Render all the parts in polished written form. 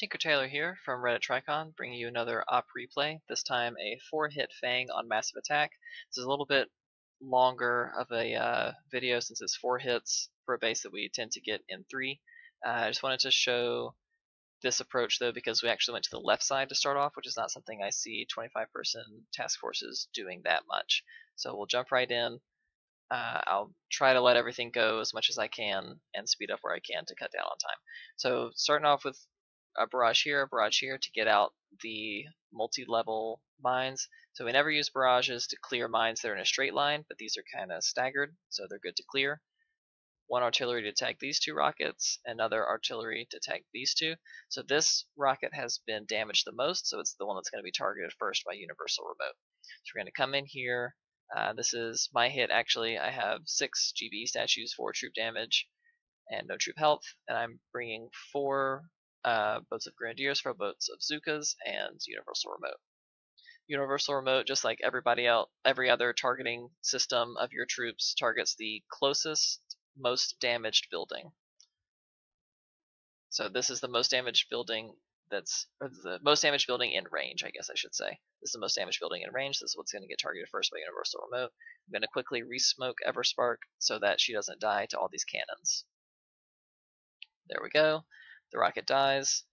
Tinker Tailor here from RDT Trichon, bringing you another op replay, this time a 4-hit Fang on Massive Attack. This is a little bit longer of a video since it's 4 hits for a base that we tend to get in 3. I just wanted to show this approach though because we actually went to the left side to start off, which is not something I see 25-person task forces doing that much. So we'll jump right in. I'll try to let everything go as much as I can and speed up where I can to cut down on time. So starting off with a barrage here to get out the multi-level mines. So we never use barrages to clear mines that are in a straight line, but these are kind of staggered, so they're good to clear. One artillery to tag these 2 rockets, another artillery to tag these 2. So this rocket has been damaged the most, so it's the one that's going to be targeted first by Universal Remote. So we're going to come in here. This is my hit actually. I have 6 GB statues, 4 troop damage, and no troop health, and I'm bringing 4 boats of Grenadiers, 4 boats of Zookas, and Universal Remote. Universal Remote, just like every other targeting system of your troops, targets the closest, most damaged building. So this is the most damaged building the most damaged building in range, I guess I should say. This is the most damaged building in range. This is what's going to get targeted first by Universal Remote. I'm going to quickly re-smoke Everspark so that she doesn't die to all these cannons. There we go. The rocket dies.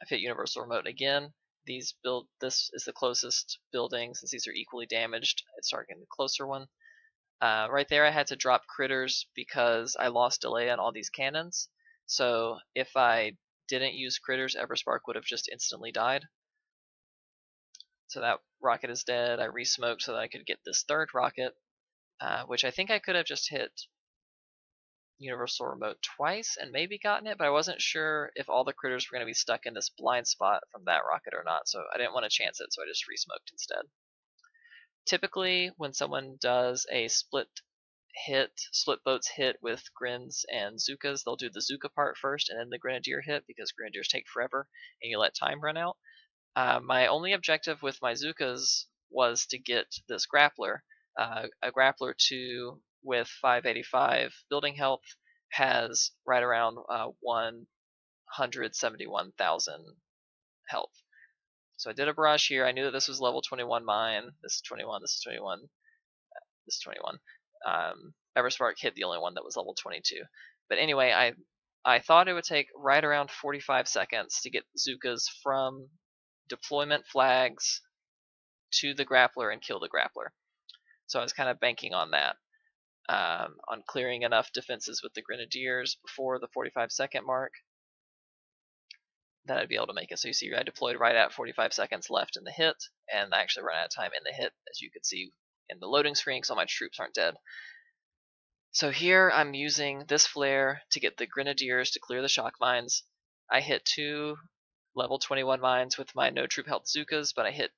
I've hit Universal Remote again. This is the closest building. Since these are equally damaged, it's targeting the closer one. Right there I had to drop critters because I lost delay on all these cannons. So if I didn't use critters, Everspark would have just instantly died. So that rocket is dead. I re-smoked so that I could get this 3rd rocket, which I think I could have just hit Universal Remote twice and maybe gotten it, but I wasn't sure if all the critters were going to be stuck in this blind spot from that rocket or not, so I didn't want to chance it, so I just re-smoked instead. Typically, when someone does a split boats hit with Grins and Zookas, they'll do the Zooka part first and then the Grenadier hit because Grenadiers take forever and you let time run out. My only objective with my Zookas was to get this Grappler. A Grappler 2 with 585 building health has right around 171,000 health. So I did a barrage here. I knew that this was level 21 mine. This is 21, this is 21, this is 21. Everspark hit the only one that was level 22. But anyway, I thought it would take right around 45 seconds to get Zookas from deployment flags to the Grappler and kill the Grappler. So I was kind of banking on that. On clearing enough defenses with the Grenadiers before the 45-second mark, that I'd be able to make it. So you see I deployed right at 45 seconds left in the hit, and I actually ran out of time in the hit, as you could see in the loading screen, because all my troops aren't dead. So here I'm using this flare to get the Grenadiers to clear the shock mines. I hit 2 level 21 mines with my no troop health Zookas, but I hit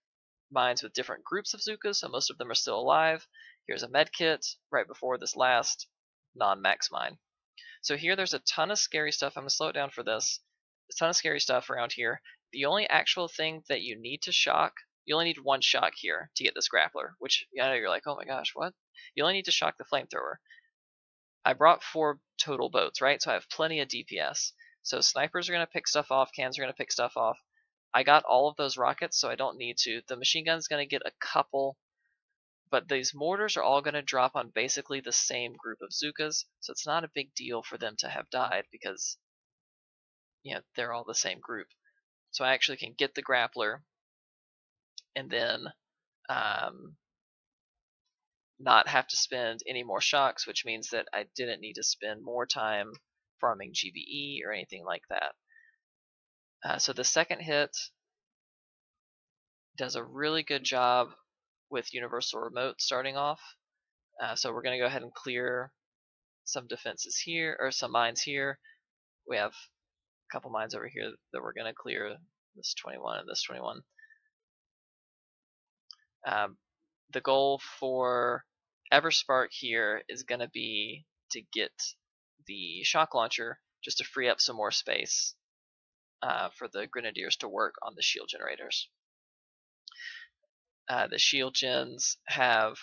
mines with different groups of Zookas, so most of them are still alive. Here's a med kit right before this last non-max mine. So here there's a ton of scary stuff. I'm going to slow it down for this. A ton of scary stuff around here. The only actual thing that you need to shock, you only need 1 shock here to get this Grappler, which I know you're like, oh my gosh, what? You only need to shock the flamethrower. I brought 4 total boats, right? So I have plenty of DPS. So snipers are going to pick stuff off, cans are going to pick stuff off. I got all of those rockets, so I don't need to. The machine gun's going to get a couple, but these mortars are all going to drop on basically the same group of Zookas, so it's not a big deal for them to have died because, you know, they're all the same group. So I actually can get the Grappler and then not have to spend any more shocks, which means that I didn't need to spend more time farming GBE or anything like that. So the second hit does a really good job with Universal Remote starting off. So we're going to go ahead and clear some defenses here, or some mines here. We have a couple mines over here that we're going to clear, this 21 and this 21. The goal for Everspark here is going to be to get the shock launcher just to free up some more space for the Grenadiers to work on the shield generators. The shield gens have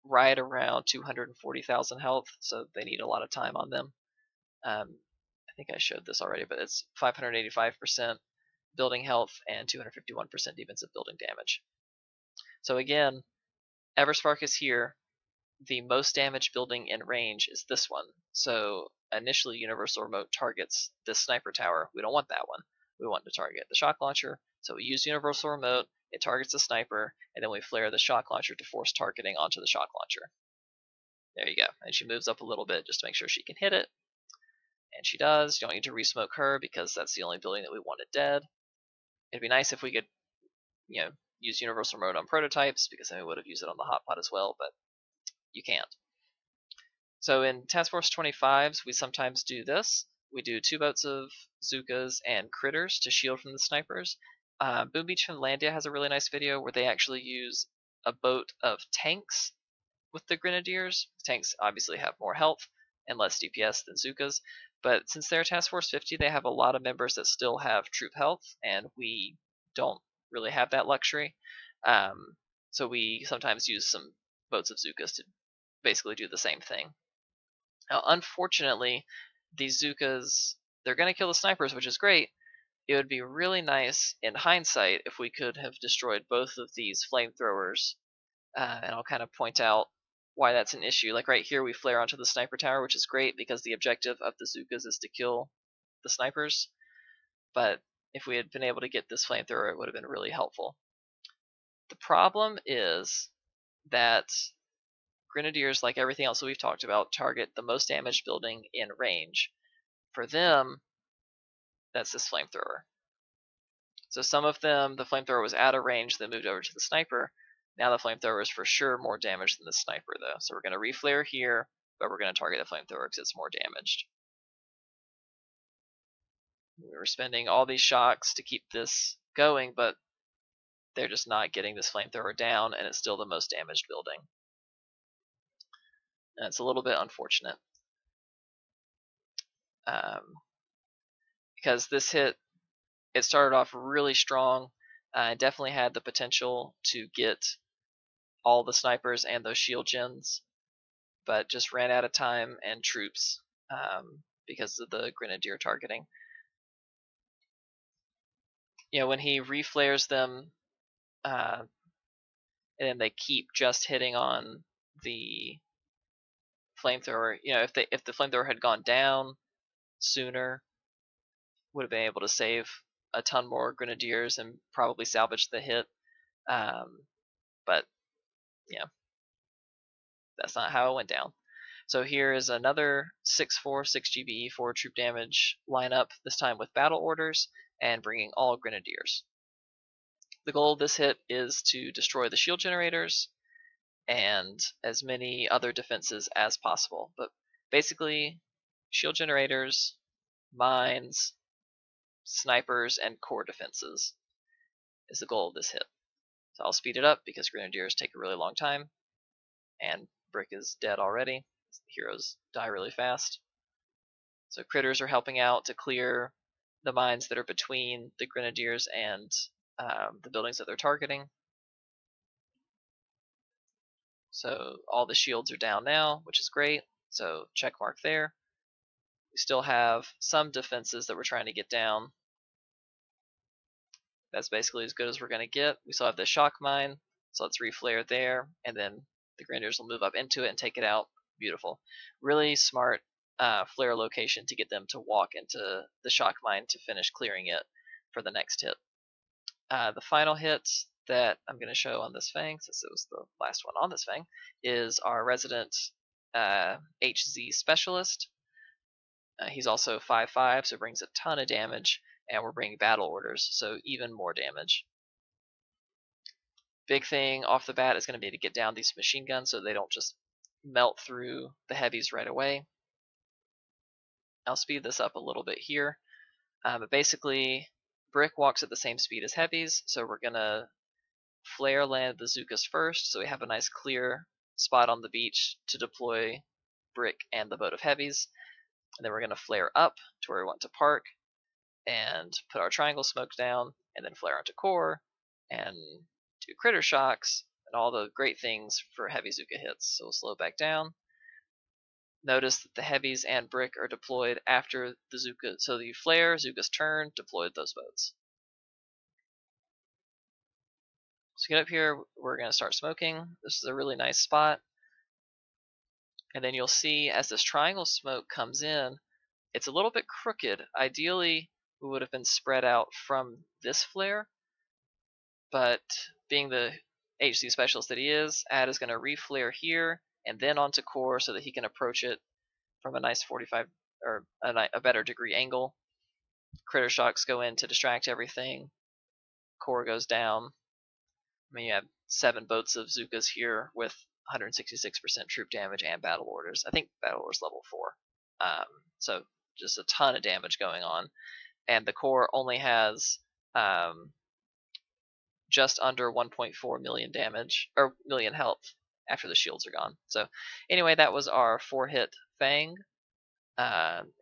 right around 240,000 health, so they need a lot of time on them. I think I showed this already, but it's 585% building health and 251% defensive building damage. So again, Everspark is here. The most damage building in range is this one. So initially Universal Remote targets this sniper tower. We don't want that one. We want to target the shock launcher. So we use Universal Remote, it targets the sniper, and then we flare the shock launcher to force targeting onto the shock launcher. There you go. And she moves up a little bit just to make sure she can hit it. And she does. You don't need to resmoke her because that's the only building that we wanted dead. It'd be nice if we could, use Universal Remote on prototypes, because then we would have used it on the hotpot as well, but you can't. So in Task Force 25s, we sometimes do this. We do 2 boats of Zookas and critters to shield from the snipers. Boom Beach Finlandia has a really nice video where they actually use a boat of tanks with the Grenadiers. Tanks obviously have more health and less DPS than Zookas, but since they're Task Force 50, they have a lot of members that still have troop health, and we don't really have that luxury. So we sometimes use some boats of Zookas to basically do the same thing. Now, unfortunately, these Zookas, they're going to kill the snipers, which is great. It would be really nice, in hindsight, if we could have destroyed both of these flamethrowers. And I'll kind of point out why that's an issue. Like right here, we flare onto the sniper tower, which is great because the objective of the Zookas is to kill the snipers. But if we had been able to get this flamethrower, it would have been really helpful. The problem is that Grenadiers, like everything else that we've talked about, target the most damaged building in range. For them, that's this flamethrower. So some of them, the flamethrower was out of range, then moved over to the sniper. Now the flamethrower is for sure more damaged than the sniper, though. So we're going to reflare here, but we're going to target the flamethrower because it's more damaged. We were spending all these shocks to keep this going, but they're just not getting this flamethrower down, and it's still the most damaged building. And it's a little bit unfortunate. Because this hit, it started off really strong, and definitely had the potential to get all the snipers and those shield gens, but just ran out of time and troops because of the Grenadier targeting. When he reflares them, and then they keep just hitting on the flamethrower. If the flamethrower had gone down sooner, would have been able to save a ton more Grenadiers and probably salvage the hit. But that's not how it went down. So here is another 6-4, 6 GBE, 4 troop damage lineup, this time with battle orders and bringing all Grenadiers. The goal of this hit is to destroy the shield generators and as many other defenses as possible. But basically, shield generators, mines, snipers, and core defenses is the goal of this hit. So I'll speed it up because Grenadiers take a really long time, and Brick is dead already. Heroes die really fast. So critters are helping out to clear the mines that are between the Grenadiers and the buildings that they're targeting. So all the shields are down now, which is great. So check mark there. We still have some defenses that we're trying to get down. That's basically as good as we're going to get. We still have the shock mine, so let's reflare there, and then the Grenadiers will move up into it and take it out. Beautiful. Really smart flare location to get them to walk into the shock mine to finish clearing it for the next hit. The final hit that I'm going to show on this Fang, since it was the last one on this Fang, is our resident HZ specialist. He's also 5/5, so brings a ton of damage, and we're bringing battle orders, so even more damage. Big thing off the bat is going to be to get down these machine guns so they don't just melt through the heavies right away. I'll speed this up a little bit here, but basically Brick walks at the same speed as heavies, so we're going to flare land the Zookas first, so we have a nice clear spot on the beach to deploy Brick and the boat of heavies. And then we're going to flare up to where we want to park and put our triangle smoke down, and then flare onto core and do critter shocks and all the great things for heavy Zooka hits. So we'll slow back down. Notice that the heavies and brick are deployed after the Zuka, so you flare, Zuka's turn, deployed those boats. So get up here, we're going to start smoking. This is a really nice spot. And then you'll see as this triangle smoke comes in, it's a little bit crooked. Ideally, we would have been spread out from this flare, but being the HC specialist that he is, Ad is going to reflare here and then onto core so that he can approach it from a nice 45 or a better degree angle. Critter shocks go in to distract everything. Core goes down. I mean, you have 7 boats of Zukas here with 166% troop damage and battle orders. I think battle orders level 4. So just a ton of damage going on. And the core only has just under 1.4 million damage, or million health after the shields are gone. So anyway, that was our 4-hit Fang.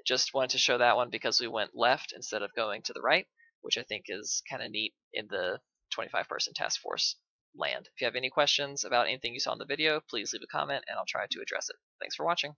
Just wanted to show that one because we went left instead of going to the right, which I think is kind of neat in the 25-person task force land. If you have any questions about anything you saw in the video, please leave a comment and I'll try to address it. Thanks for watching.